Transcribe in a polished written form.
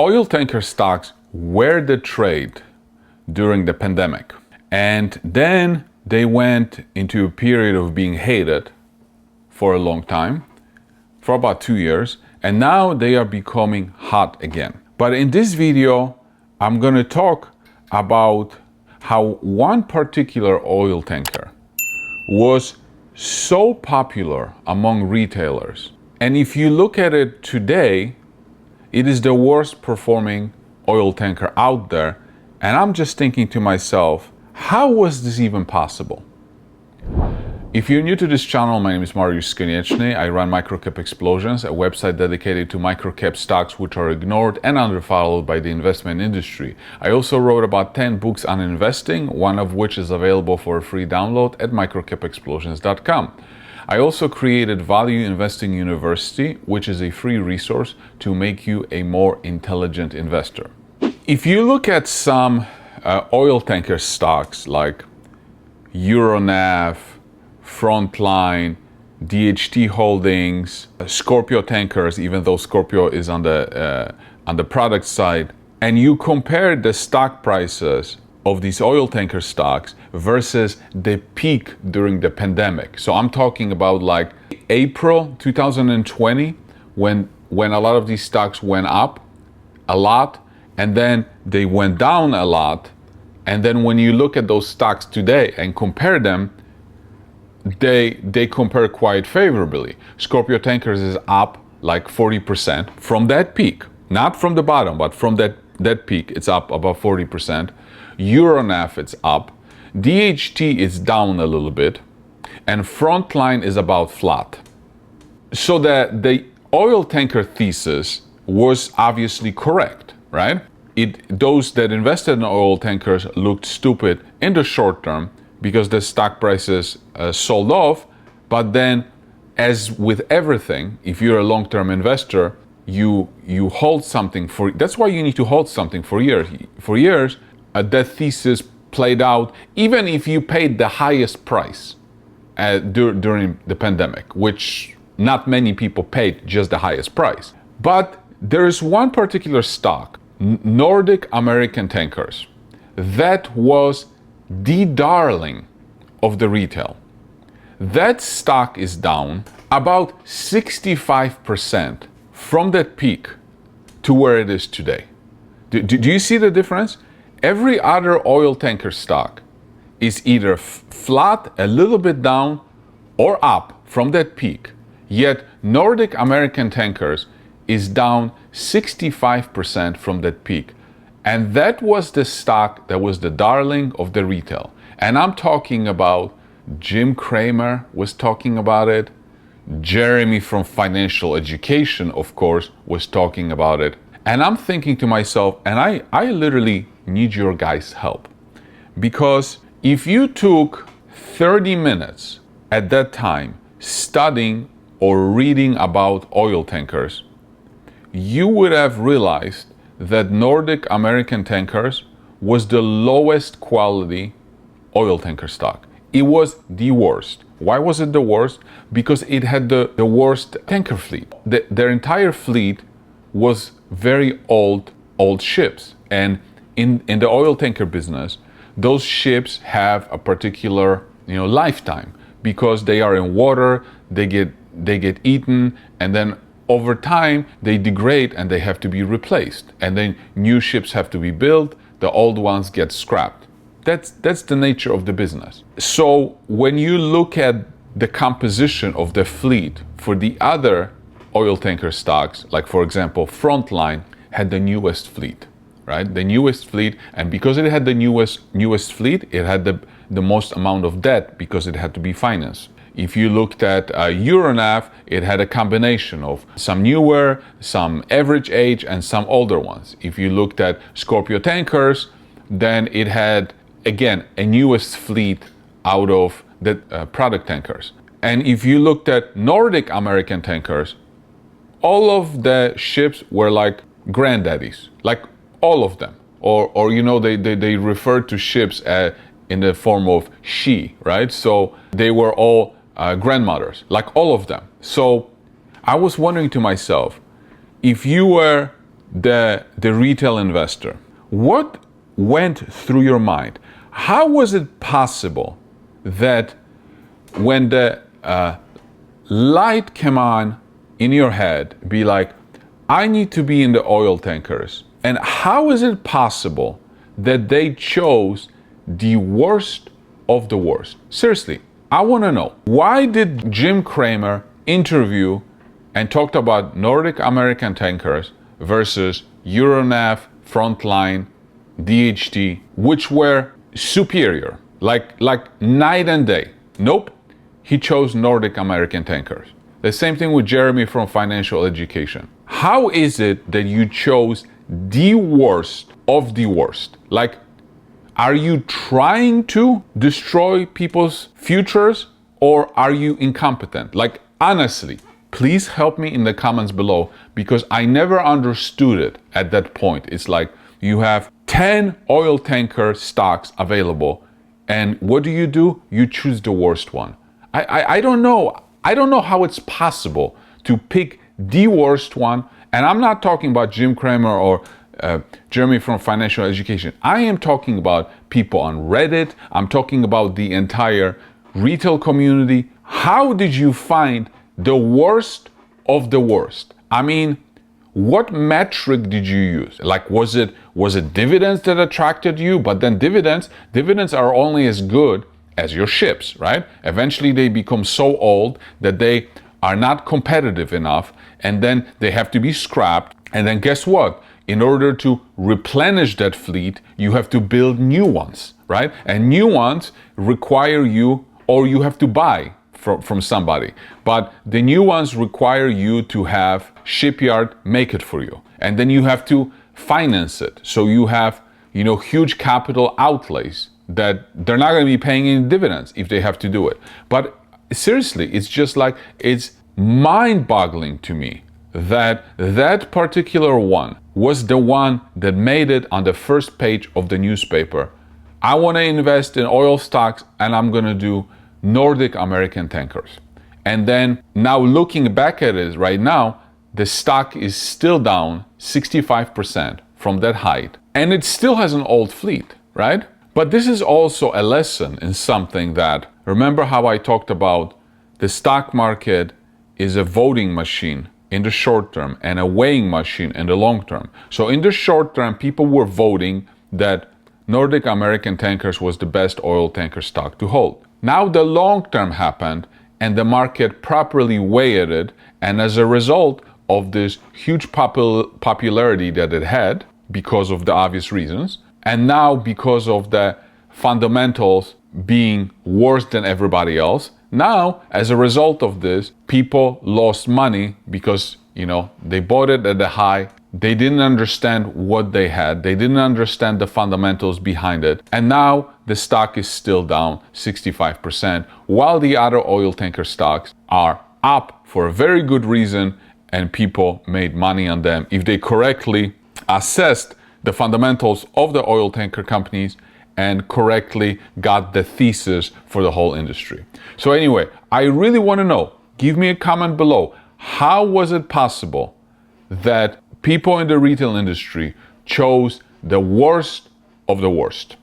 Oil tanker stocks were the trade during the pandemic, and then they went into a period of being hated for a long time, for about 2 years, and now they are becoming hot again. But in this video, I'm going to talk about how one particular oil tanker was so popular among retailers. And if you look at it today, it is the worst performing oil tanker out there. And I'm just thinking to myself, how was this even possible? If you're new to this channel, my name is Mariusz Skonieczny. I run Microcap Explosions, a website dedicated to microcap stocks which are ignored and underfollowed by the investment industry. I also wrote about 10 books on investing, one of which is available for a free download at microcapexplosions.com. I also created Value Investing University, which is a free resource to make you a more intelligent investor. If you look at some oil tanker stocks like Euronav, Frontline, DHT Holdings, Scorpio Tankers, even though Scorpio is on the product side, and you compare the stock prices of these oil tanker stocks versus the peak during the pandemic. So I'm talking about like April 2020 when a lot of these stocks went up a lot and then they went down a lot. And then when you look at those stocks today and compare them, they compare quite favorably. Scorpio Tankers is up like 40% from that peak, not from the bottom, but from that peak, it's up about 40%. Euronav is up, DHT is down a little bit, and Frontline is about flat. So the oil tanker thesis was obviously correct, right? Those that invested in oil tankers looked stupid in the short term because the stock prices sold off. But then, as with everything, if you're a long-term investor, you hold something for. That's why you need to hold something for years. For years, that thesis played out, even if you paid the highest price during the pandemic, which not many people paid just the highest price. But there is one particular stock, Nordic American Tankers, that was the darling of the retail. That stock is down about 65% from that peak to where it is today. Do you see the difference? Every other oil tanker stock is either flat, a little bit down, or up from that peak. Yet Nordic American Tankers is down 65% from that peak. And that was the stock that was the darling of the retail. And I'm talking about Jim Cramer was talking about it. Jeremy from Financial Education, of course, was talking about it. And I'm thinking to myself, and I literally need your guys' help. Because if you took 30 minutes at that time studying or reading about oil tankers, you would have realized that Nordic American Tankers was the lowest quality oil tanker stock. It was the worst. Why was it the worst? Because it had the worst tanker fleet. Their entire fleet was very old ships. And in the oil tanker business, those ships have a particular lifetime because they are in water, they get eaten, and then over time they degrade and they have to be replaced. And then new ships have to be built, the old ones get scrapped. That's the nature of the business. So when you look at the composition of the fleet for the other oil tanker stocks, like for example, Frontline had the newest fleet, right? The newest fleet, and because it had the newest fleet, it had the most amount of debt because it had to be financed. If you looked at Euronav, it had a combination of some newer, some average age, and some older ones. If you looked at Scorpio Tankers, then it had, again, a newest fleet out of the product tankers. And if you looked at Nordic American Tankers, all of the ships were like granddaddies, like all of them. Or they referred to ships in the form of she, right? So they were all grandmothers, like all of them. So I was wondering to myself, if you were the retail investor, what went through your mind? How was it possible that when the light came on in your head, be like, I need to be in the oil tankers? And how is it possible that they chose the worst of the worst? Seriously, I want to know, why did Jim Cramer interview and talked about Nordic American tankers versus Euronav, Frontline, DHT, which were superior, like night and day? Nope, he chose Nordic American tankers. The same thing with Jeremy from Financial Education. How is it that you chose the worst of the worst? Like, are you trying to destroy people's futures, or are you incompetent? Like, honestly, please help me in the comments below, because I never understood it at that point. It's like you have 10 oil tanker stocks available, and what do? You choose the worst one. I don't know. I don't know how it's possible to pick the worst one. And I'm not talking about Jim Cramer or Jeremy from Financial Education. I am talking about people on Reddit. I'm talking about the entire retail community. How did you find the worst of the worst? I mean, what metric did you use? Like, was it dividends that attracted you? But then dividends are only as good as your ships, right? Eventually they become so old that they are not competitive enough, and then they have to be scrapped. And then guess what? In order to replenish that fleet, you have to build new ones, right? And new ones require you, or you have to buy from somebody. But the new ones require you to have shipyard make it for you. And then you have to finance it. So you have, huge capital outlays that they're not going to be paying any dividends if they have to do it. But seriously, it's just like, it's mind-boggling to me that that particular one was the one that made it on the first page of the newspaper. I want to invest in oil stocks, and I'm going to do Nordic American tankers. And then now looking back at it right now, the stock is still down 65% from that height, and it still has an old fleet, right? But this is also a lesson in something that, remember how I talked about the stock market is a voting machine in the short term and a weighing machine in the long term. So in the short term, people were voting that Nordic American tankers was the best oil tanker stock to hold. Now the long term happened, and the market properly weighed it, and as a result of this huge popularity that it had, because of the obvious reasons, and now because of the fundamentals being worse than everybody else, now as a result of this, people lost money because, they bought it at the high. They didn't understand what they had. They didn't understand the fundamentals behind it. And now the stock is still down 65%, while the other oil tanker stocks are up for a very good reason, and people made money on them if they correctly assessed the fundamentals of the oil tanker companies and correctly got the thesis for the whole industry. So anyway, I really want to know, give me a comment below, how was it possible that people in the retail industry chose the worst of the worst?